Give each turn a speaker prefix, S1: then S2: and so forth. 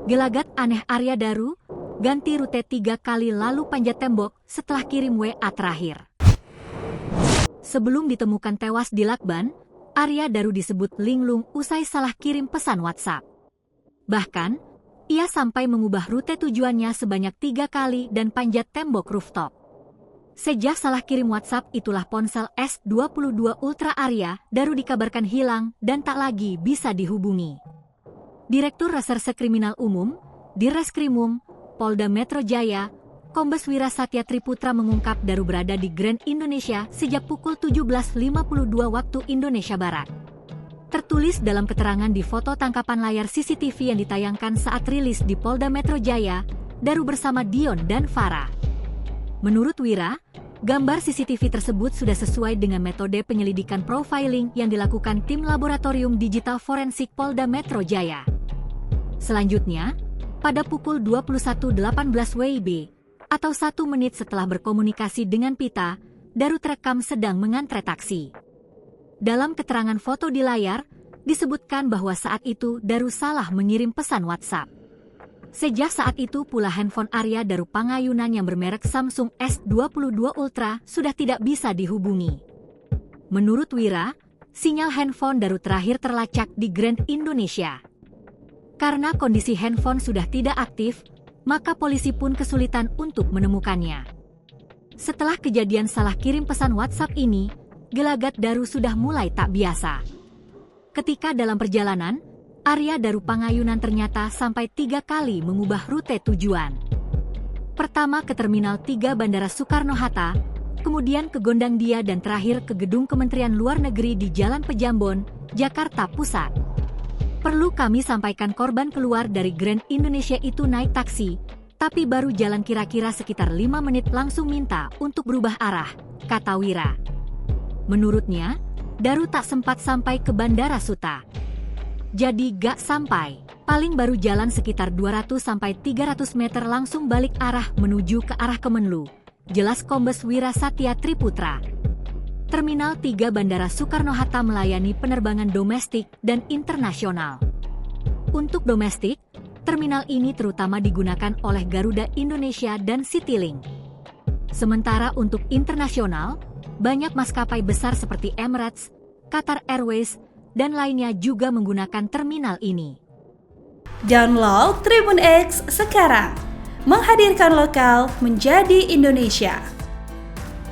S1: Gelagat aneh Arya Daru, ganti rute 3 kali lalu panjat tembok setelah kirim WA terakhir. Sebelum ditemukan tewas di Lakban, Arya Daru disebut linglung usai salah kirim pesan WhatsApp. Bahkan, ia sampai mengubah rute tujuannya sebanyak 3 kali dan panjat tembok rooftop. Sejak salah kirim WhatsApp itulah ponsel S22 Ultra Arya Daru dikabarkan hilang dan tak lagi bisa dihubungi. Direktur Reserse Kriminal Umum, Dirreskrimum, Polda Metro Jaya, Kombes Wira Satya Triputra mengungkap Daru berada di Grand Indonesia sejak pukul 17.52 waktu Indonesia Barat. Tertulis dalam keterangan di foto tangkapan layar CCTV yang ditayangkan saat rilis di Polda Metro Jaya, Daru bersama Dion dan Farah. Menurut Wira, gambar CCTV tersebut sudah sesuai dengan metode penyelidikan profiling yang dilakukan tim Laboratorium Digital Forensik Polda Metro Jaya. Selanjutnya, pada pukul 21.18 WIB, atau 1 menit setelah berkomunikasi dengan Pita, Daru terekam sedang mengantre taksi. Dalam keterangan foto di layar, disebutkan bahwa saat itu Daru salah mengirim pesan WhatsApp. Sejak saat itu pula handphone Arya Daru Pangayunan yang bermerek Samsung S22 Ultra sudah tidak bisa dihubungi. Menurut Wira, sinyal handphone Daru terakhir terlacak di Grand Indonesia. Karena kondisi handphone sudah tidak aktif, maka polisi pun kesulitan untuk menemukannya. Setelah kejadian salah kirim pesan WhatsApp ini, gelagat Daru sudah mulai tak biasa. Ketika dalam perjalanan, Arya Daru Pangayunan ternyata sampai 3 kali mengubah rute tujuan. Pertama ke Terminal 3 Bandara Soekarno-Hatta, kemudian ke Gondangdia dan terakhir ke Gedung Kementerian Luar Negeri di Jalan Pejambon, Jakarta Pusat. Perlu kami sampaikan korban keluar dari Grand Indonesia itu naik taksi, tapi baru jalan kira-kira sekitar 5 menit langsung minta untuk berubah arah, kata Wira. Menurutnya, Daru tak sempat sampai ke Bandara Suta. Jadi gak sampai, paling baru jalan sekitar 200-300 meter langsung balik arah menuju ke arah Kemenlu, jelas Kombes Wira Satya Triputra. Terminal 3 Bandara Soekarno-Hatta melayani penerbangan domestik dan internasional. Untuk domestik, terminal ini terutama digunakan oleh Garuda Indonesia dan Citylink. Sementara untuk internasional, banyak maskapai besar seperti Emirates, Qatar Airways, dan lainnya juga menggunakan terminal ini.
S2: Download Tribun X sekarang, menghadirkan lokal menjadi Indonesia.